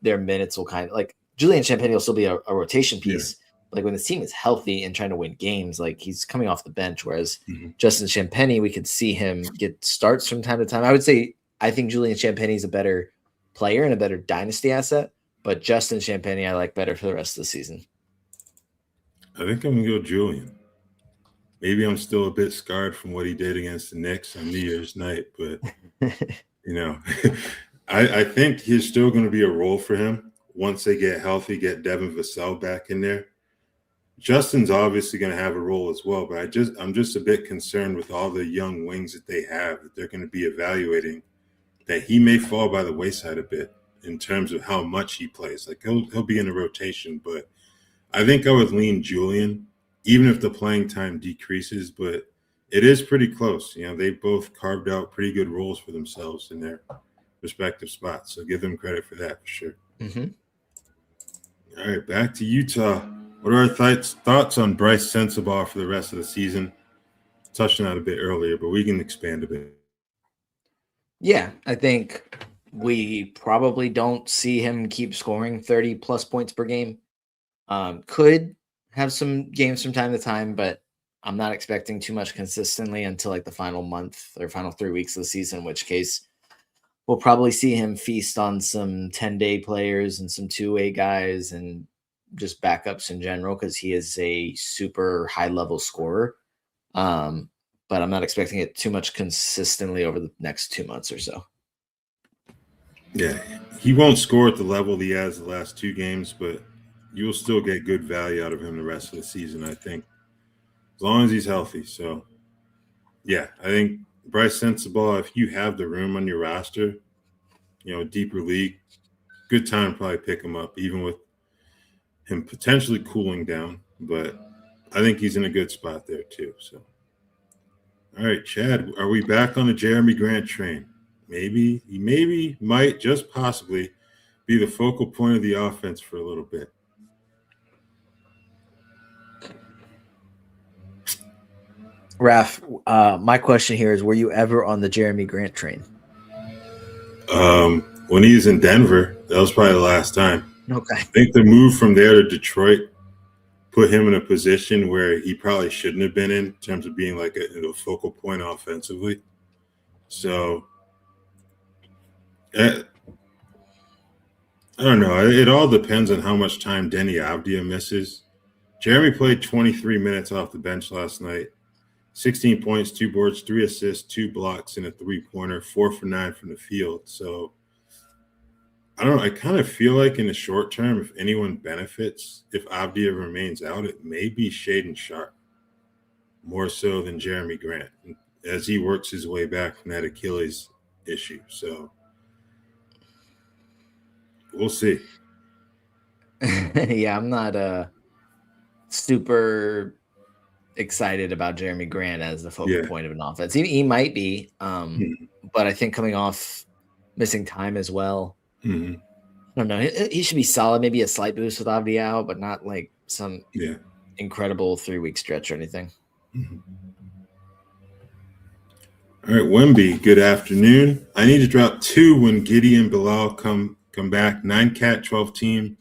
their minutes will kind of like Julian Champagnie will still be a rotation piece. Yeah. Like when the team is healthy and trying to win games, like he's coming off the bench. Whereas Justin Champagnie, we could see him get starts from time to time. I would say I think Julian Champagnie is a better player and a better dynasty asset, but Justin Champagnie I like better for the rest of the season. I think I'm gonna go Julian. Maybe I'm still a bit scarred from what he did against the Knicks on New Year's night, but I think he's still going to be a role for him once they get healthy, get Devin Vassell back in there. Justin's obviously going to have a role as well, but I'm just a bit concerned with all the young wings that they have that they're going to be evaluating that he may fall by the wayside a bit. in terms of how much he plays. Like he'll be in a rotation, but I think I would lean Julian, even if the playing time decreases, but it is pretty close. You know, they both carved out pretty good roles for themselves in their respective spots. So give them credit for that for sure. Mm-hmm. All right, back to Utah. What are our thoughts on Brice Sensabaugh for the rest of the season? Touched on that a bit earlier, but we can expand a bit. Yeah, I think we probably don't see him keep scoring 30-plus points per game. Could have some games from time to time, but I'm not expecting too much consistently until like the final month or final 3 weeks of the season, in which case we'll probably see him feast on some 10-day players and some two-way guys and just backups in general because he is a super high-level scorer. But I'm not expecting it too much consistently over the next 2 months or so. Yeah, he won't score at the level he has the last 2 games, but you'll still get good value out of him the rest of the season, I think, as long as he's healthy. So, yeah, I think Brice Sensabaugh, if you have the room on your roster, you know, deeper league, good time to probably pick him up, even with him potentially cooling down. But I think he's in a good spot there too. So, all right, Chad, are we back on the Jeremy Grant train? He might just possibly be the focal point of the offense for a little bit. Raph, my question here is, were you ever on the Jeremy Grant train? When he was in Denver, that was probably the last time. Okay. I think the move from there to Detroit put him in a position where he probably shouldn't have been in terms of being like a focal point offensively. So, I don't know. It all depends on how much time Denny Avdia misses. Jeremy played 23 minutes off the bench last night. 16 points, 2 boards, 3 assists, 2 blocks, and a 3-pointer, 4 for 9 from the field. So, I don't know. I kind of feel like in the short term, if anyone benefits, if Avdia remains out, it may be Shaedon Sharpe more so than Jeremy Grant as he works his way back from that Achilles issue. So, we'll see. Yeah, I'm not super excited about Jeremy Grant as the focal point of an offense. He might be, but I think coming off missing time as well, I don't know. He should be solid. Maybe a slight boost with Avdia out, but not like some incredible 3-week stretch or anything. All right, Wemby, good afternoon. I need to drop 2 when Giddey and Bilal come back. 9-cat, 12 team.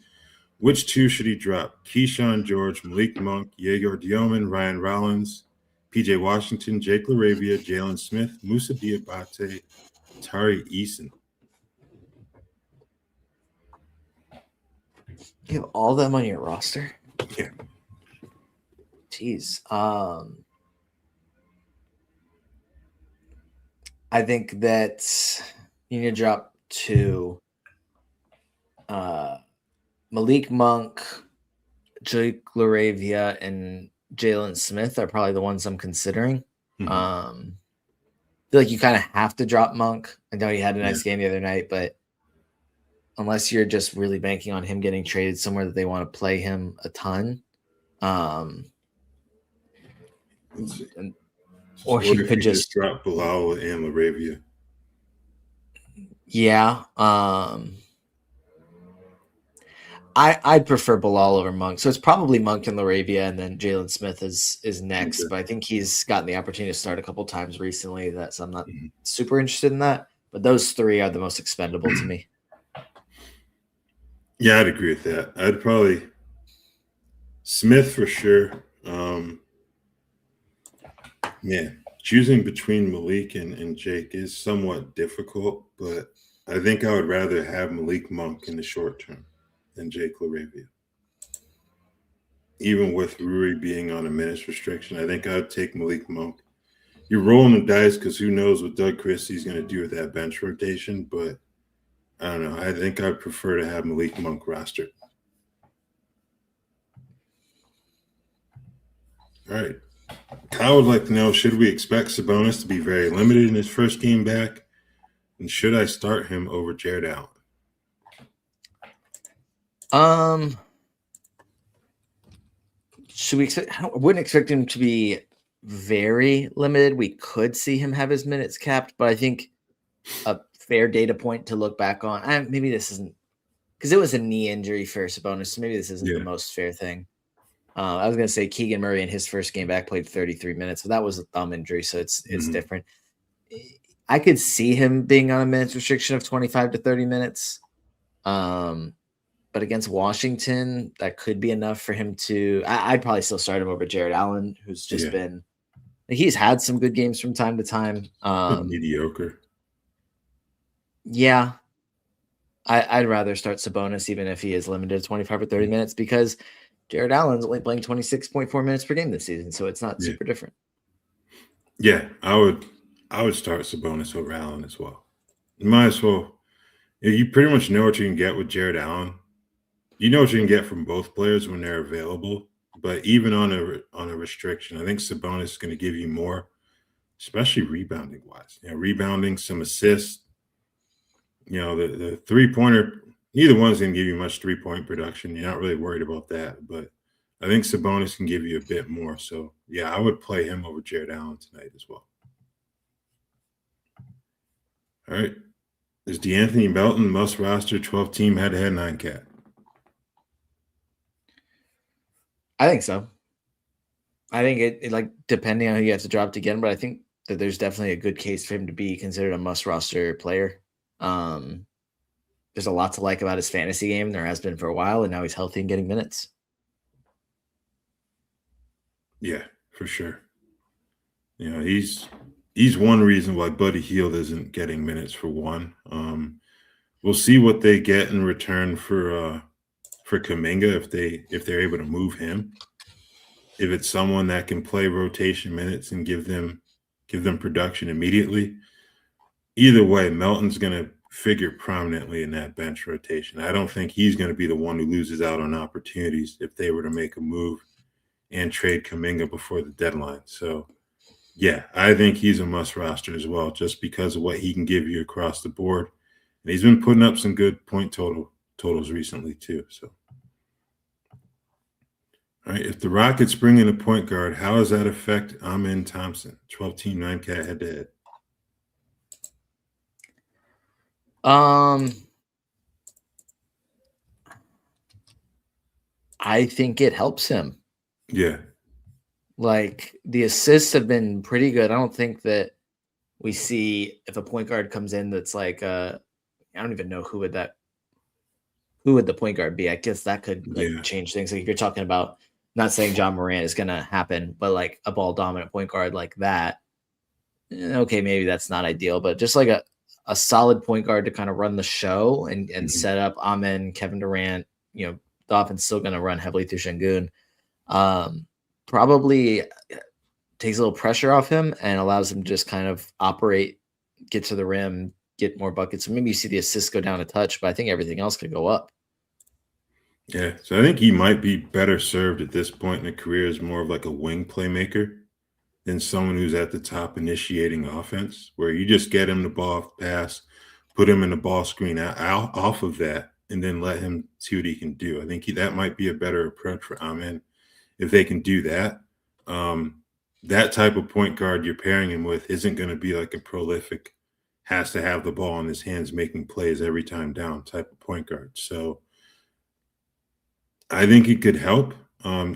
Which 2 should he drop? Keyshawn George, Malik Monk, Yegor Dioman, Ryan Rollins, PJ Washington, Jake LaRavia, Jalen Smith, Musa Diabate, Tari Eason. You have all them on your roster? Yeah. Jeez. I think that you need to drop 2. Malik Monk, Jake LaRavia, and Jalen Smith are probably the ones I'm considering. I feel like you kind of have to drop Monk. I know he had a nice game the other night, but unless you're just really banking on him getting traded somewhere that they want to play him a ton, or he could just drop Bilal and LaRavia. Yeah. I'd prefer Bilal over Monk. So it's probably Monk and LaRavia, and then Jalen Smith is next. But I think he's gotten the opportunity to start a couple times recently. So I'm not super interested in that. But those 3 are the most expendable to me. Yeah, I'd agree with that. I'd probably Smith for sure. Choosing between Malik and Jake is somewhat difficult, but I think I would rather have Malik Monk in the short term than Jake LaRavia. Even with Rui being on a minutes restriction, I think I'd take Malik Monk. You're rolling the dice because who knows what Doug Christie's going to do with that bench rotation, but I don't know. I think I'd prefer to have Malik Monk rostered. All right. Kyle would like to know, should we expect Sabonis to be very limited in his first game back? And should I start him over Jared Allen? Should we expect? I wouldn't expect him to be very limited. We could see him have his minutes capped, but I think a fair data point to look back on. Maybe this isn't because it was a knee injury for Sabonis, so maybe this isn't the most fair thing. I was going to say Keegan Murray in his first game back played 33 minutes, but that was a thumb injury, so it's different. I could see him being on a minutes restriction of 25 to 30 minutes. But against Washington, that could be enough for him to. I'd probably still start him over Jared Allen, who's just been. He's had some good games from time to time. Mediocre. Yeah, I'd rather start Sabonis, even if he is limited to 25 or 30 minutes, because Jared Allen's only playing 26.4 minutes per game this season, so it's not super different. Yeah, I would start Sabonis over Allen as well. You might as well. You pretty much know what you can get with Jared Allen. You know what you can get from both players when they're available. But even on a restriction, I think Sabonis is going to give you more, especially rebounding wise. Rebounding, some assists. The 3-pointer. Neither one's going to give you much 3-point production. You're not really worried about that. But I think Sabonis can give you a bit more. So yeah, I would play him over Jared Allen tonight as well. All right. Is DeAnthony Melton must roster 12-team head-to-head 9-cat? I think so. I think it like depending on who you have to drop to get him, but I think that there's definitely a good case for him to be considered a must roster player. There's a lot to like about his fantasy game. There has been for a while, and now he's healthy and getting minutes. Yeah, for sure. He's one reason why Buddy Hield isn't getting minutes for one. We'll see what they get in return for Kuminga if they're able to move him. If it's someone that can play rotation minutes and give them production immediately. Either way, Melton's going to figure prominently in that bench rotation. I don't think he's going to be the one who loses out on opportunities if they were to make a move and trade Kuminga before the deadline. So, yeah, I think he's a must roster as well, just because of what he can give you across the board. And he's been putting up some good point totals recently too. So, all right, if the Rockets bring in a point guard, how does that affect Amen Thompson, 12-team 9-cat head-to-head? I think it helps him. Yeah. Like the assists have been pretty good. I don't think that we see if a point guard comes in that's like I don't even know who would the point guard be. I guess that could change things. Like if you're talking about, not saying John Morant is gonna happen, but like a ball dominant point guard like that. Okay, maybe that's not ideal, but just like a solid point guard to kind of run the show and set up Amen, Kevin Durant. The offense is still going to run heavily through Şengün. Probably takes a little pressure off him and allows him to just kind of operate, get to the rim, get more buckets. So maybe you see the assists go down a touch, but I think everything else could go up. Yeah, so I think he might be better served at this point in the career as more of like a wing playmaker than someone who's at the top initiating offense, where you just get him the ball pass, put him in the ball screen out off of that, and then let him see what he can do. I think that might be a better approach for Amen if they can do that. That type of point guard you're pairing him with isn't going to be like a prolific, has to have the ball in his hands making plays every time down type of point guard. So I think it could help.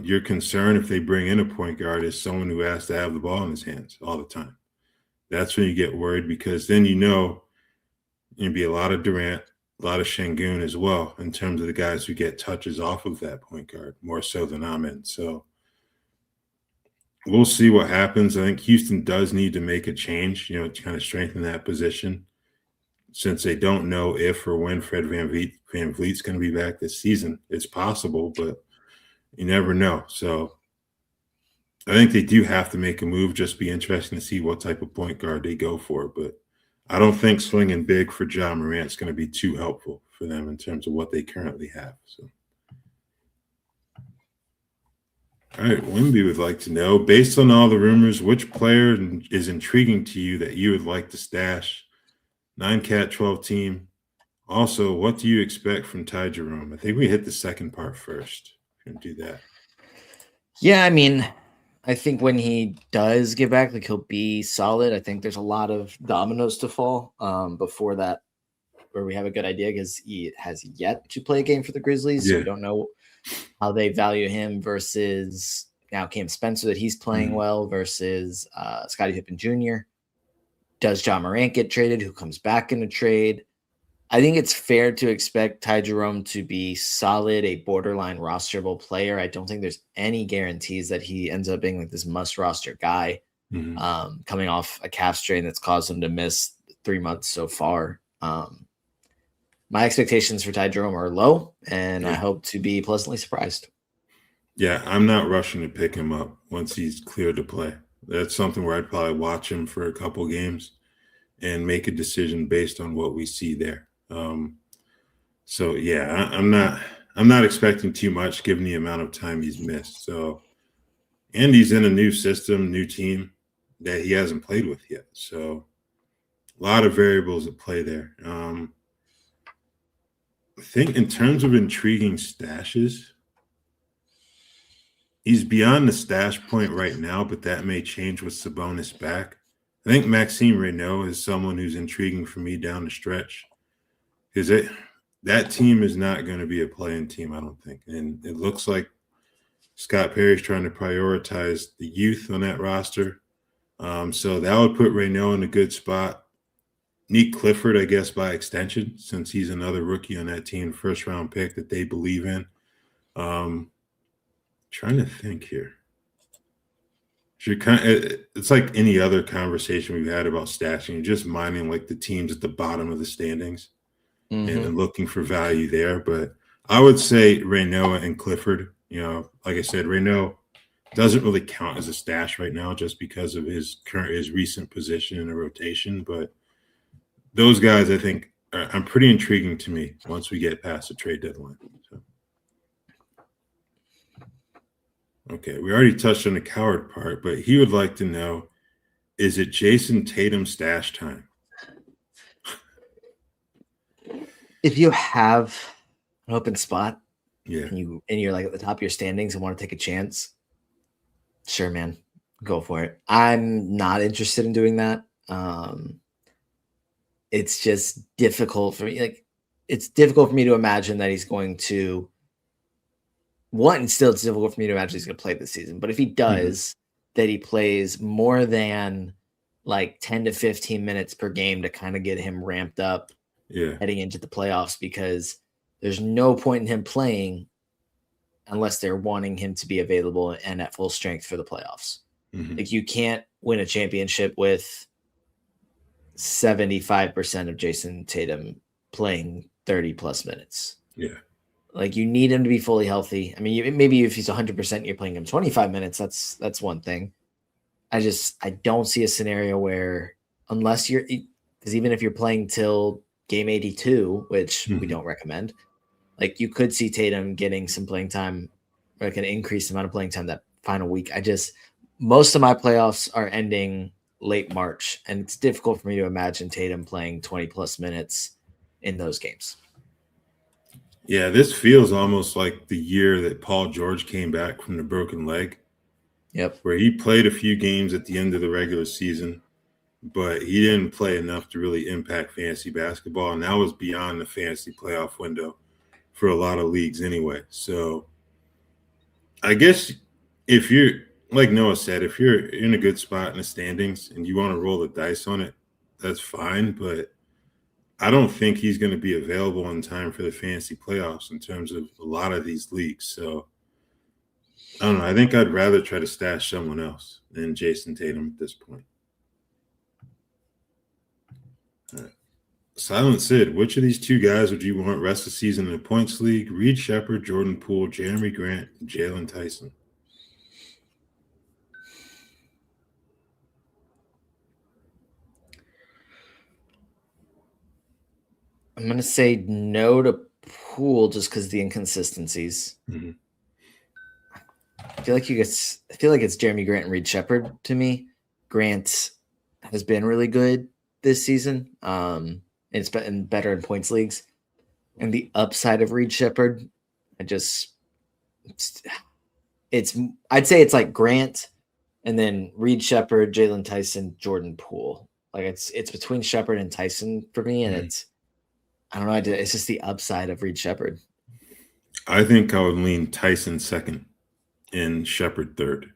Your concern if they bring in a point guard is someone who has to have the ball in his hands all the time. That's when you get worried, because then there'll be a lot of Durant, a lot of Şengün as well in terms of the guys who get touches off of that point guard, more so than Amen. So we'll see what happens. I think Houston does need to make a change, to kind of strengthen that position, since they don't know if or when Fred VanVleet's going to be back this season. It's possible, but you never know. So I think they do have to make a move. Just be interesting to see what type of point guard they go for. But I don't think swinging big for John Morant is going to be too helpful for them in terms of what they currently have. So, all right, Wimby would like to know, based on all the rumors, which player is intriguing to you that you would like to stash? 9-cat, 12-team, Also, what do you expect from Ty Jerome? I think we hit the second part first. We're going to do that. Yeah, I mean, I think when he does get back, like he'll be solid. I think there's a lot of dominoes to fall before that, where we have a good idea because he has yet to play a game for the Grizzlies. So we don't know how they value him versus now Cam Spencer that he's playing well versus Scottie Pippen Jr. Does John Morant get traded? Who comes back in a trade? I think it's fair to expect Ty Jerome to be solid, a borderline rosterable player. I don't think there's any guarantees that he ends up being like this must roster guy coming off a calf strain that's caused him to miss 3 months so far. My expectations for Ty Jerome are low, and I hope to be pleasantly surprised. Yeah, I'm not rushing to pick him up once he's cleared to play. That's something where I'd probably watch him for a couple games and make a decision based on what we see there. So yeah, I'm not expecting too much given the amount of time he's missed. So, and he's in a new system, new team that he hasn't played with yet. So a lot of variables at play there. I think in terms of intriguing stashes, he's beyond the stash point right now, but that may change with Sabonis back. I think Maxime Reynaud is someone who's intriguing for me down the stretch. Because that team is not going to be a play-in team, I don't think. And it looks like Scott Perry's trying to prioritize the youth on that roster. So that would put Reynaud in a good spot. Nick Clifford, I guess, by extension, since he's another rookie on that team, first-round pick that they believe in. Trying to think here. It's like any other conversation we've had about stashing. You're just minding like the teams at the bottom of the standings and looking for value there. But I would say Reynaud and Clifford. You know, like I said, Reynaud doesn't really count as a stash right now just because of his recent position in the rotation. But those guys, I think, are pretty intriguing to me once we get past the trade deadline. So. Okay, we already touched on the coward part, but he would like to know, is it Jason Tatum stash time? If you have an open spot Yeah, and you're like at the top of your standings and want to take a chance, sure, man, go for it. I'm not interested in doing that. It's just difficult for me. Like, it's difficult for me to imagine that he's going to it's difficult for me to imagine he's going to play this season. But if he does, that he plays more than like 10 to 15 minutes per game to kind of get him ramped up heading into the playoffs, because there's no point in him playing unless they're wanting him to be available and at full strength for the playoffs. Like, you can't win a championship with 75% of Jason Tatum playing 30 plus minutes. Yeah. Like, you need him to be fully healthy. I mean, maybe if he's 100%, you're playing him 25 minutes. That's one thing. I don't see a scenario where, unless because even if you're playing till game 82, which we don't recommend, like, you could see Tatum getting some playing time, like an increased amount of playing time that final week. Most of my playoffs are ending late March, and it's difficult for me to imagine Tatum playing 20 plus minutes in those games. Yeah, this feels almost like the year that Paul George came back from the broken leg. Yep. Where he played a few games at the end of the regular season, but he didn't play enough to really impact fantasy basketball. And that was beyond the fantasy playoff window for a lot of leagues anyway. So I guess if you're, like Noah said, if you're in a good spot in the standings and you want to roll the dice on it, that's fine. But I don't think he's going to be available in time for the fantasy playoffs in terms of a lot of these leagues. So I don't know. I think I'd rather try to stash someone else than Jason Tatum at this point. All right. Silent Sid, which of these two guys would you want rest of the season in the points league? Reed Shepherd, Jordan Poole, Jeremy Grant, and Jalen Tyson. I'm going to say no to Poole just because of the inconsistencies. I feel like it's Jeremy Grant and Reed Shepherd to me. Grant has been really good this season. It's been better in points leagues. and the upside of Reed Shepherd, I'd say it's like Grant and then Reed Shepherd, Jalen Tyson, Jordan Poole. Like it's between Shepherd and Tyson for me, and I don't know. It's just the upside of Reed Shepherd. I think I would lean Tyson second and Shepherd third.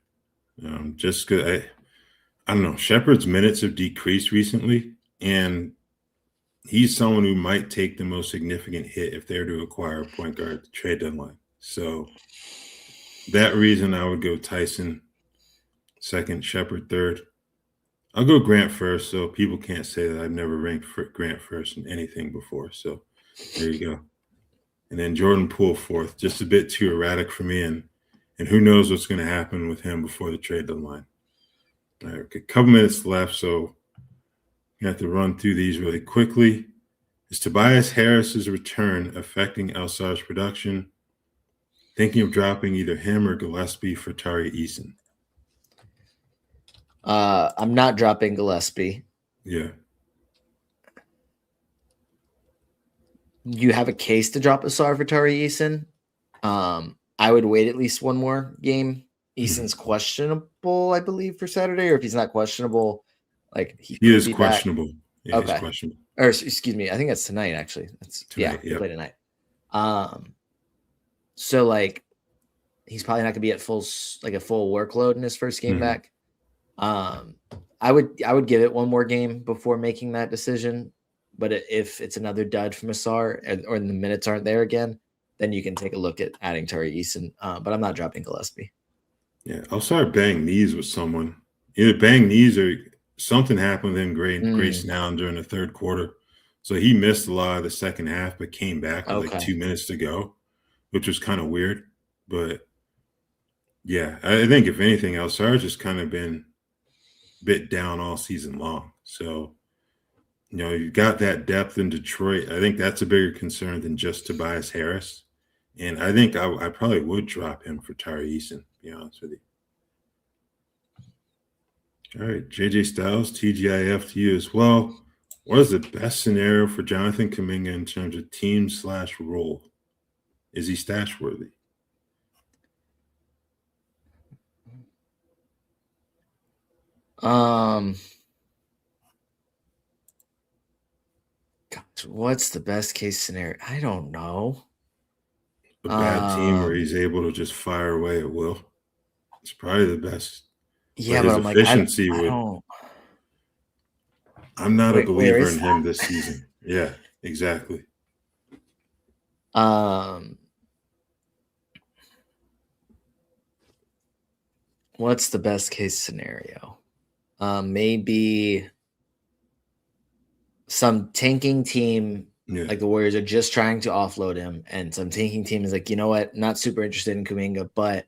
Just because I don't know, Shepherd's minutes have decreased recently, and he's someone who might take the most significant hit if they're to acquire a point guard at the trade deadline. So that reason I would go Tyson second, Shepherd third. I'll go Grant first, so people can't say that I've never ranked Grant first in anything before. So there you go. And then Jordan Poole fourth, just a bit too erratic for me, and who knows what's going to happen with him before the trade deadline. All right, a couple minutes left, so you have to run through these really quickly. Is Tobias Harris's return affecting Alsar's production? Thinking of dropping either him or Gillespie for Tari Eason. I'm not dropping Gillespie. Yeah. You have a case to drop Asar for Tari Eason. I would wait at least one more game. Eason's questionable, I believe, for Saturday, or if he's not questionable, like he is questionable. Back. Yeah, okay. He's questionable. Or excuse me, I think that's tonight. Actually, he played tonight. So like, he's probably not gonna be at a full workload in his first game back. I would give it one more game before making that decision. But if it's another dud from Asar or the minutes aren't there again, then you can take a look at adding Tari Eason. But I'm not dropping Gillespie. Yeah, I'll start banging knees with someone. Either bang knees or something happened with him Grayson Allen during the third quarter. So he missed a lot of the second half, but came back with like 2 minutes to go, which was kind of weird. But yeah, I think if anything else, Sarge just kind of been a bit down all season long. So, you've got that depth in Detroit. I think that's a bigger concern than just Tobias Harris. And I think I probably would drop him for Tari Eason, to be honest with you. All right, JJ Styles, TGIF to you as well. What is the best scenario for Jonathan Kuminga in terms of team/role? Is he stash worthy? What's the best case scenario? I don't know. A bad team where he's able to just fire away at will. It's probably the best. Yeah, but I'm like, efficiency I'm not a believer in him this season. Yeah, exactly. What's the best case scenario? Maybe some tanking team, like the Warriors, are just trying to offload him, and some tanking team is like, you know what, not super interested in Kuminga, but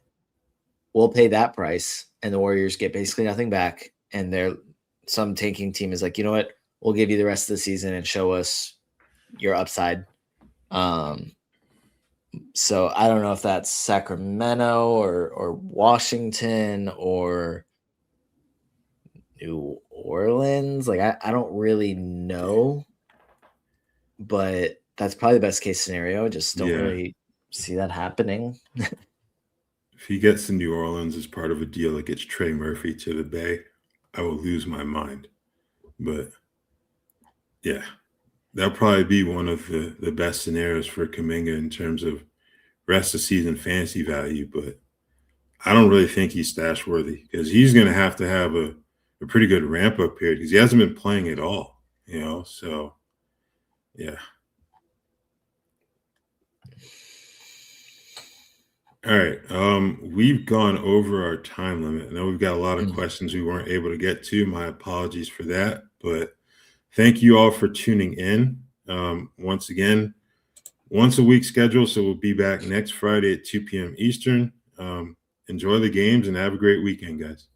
we'll pay that price, and the Warriors get basically nothing back. And some tanking team is like, you know what, we'll give you the rest of the season and show us your upside. So I don't know if that's Sacramento or Washington or New Orleans. Like, I don't really know, but that's probably the best case scenario. I just don't really see that happening. If he gets to New Orleans as part of a deal that gets Trey Murphy to the Bay, I will lose my mind. But yeah, that'll probably be one of the best scenarios for Kuminga in terms of rest of season fantasy value. But I don't really think he's stash worthy because he's going to have a pretty good ramp up period because he hasn't been playing at all, so yeah. All right. We've gone over our time limit. I know we've got a lot of questions we weren't able to get to. My apologies for that, but thank you all for tuning in. Once again, once a week schedule. So we'll be back next Friday at 2 p.m. Eastern. Enjoy the games and have a great weekend, guys.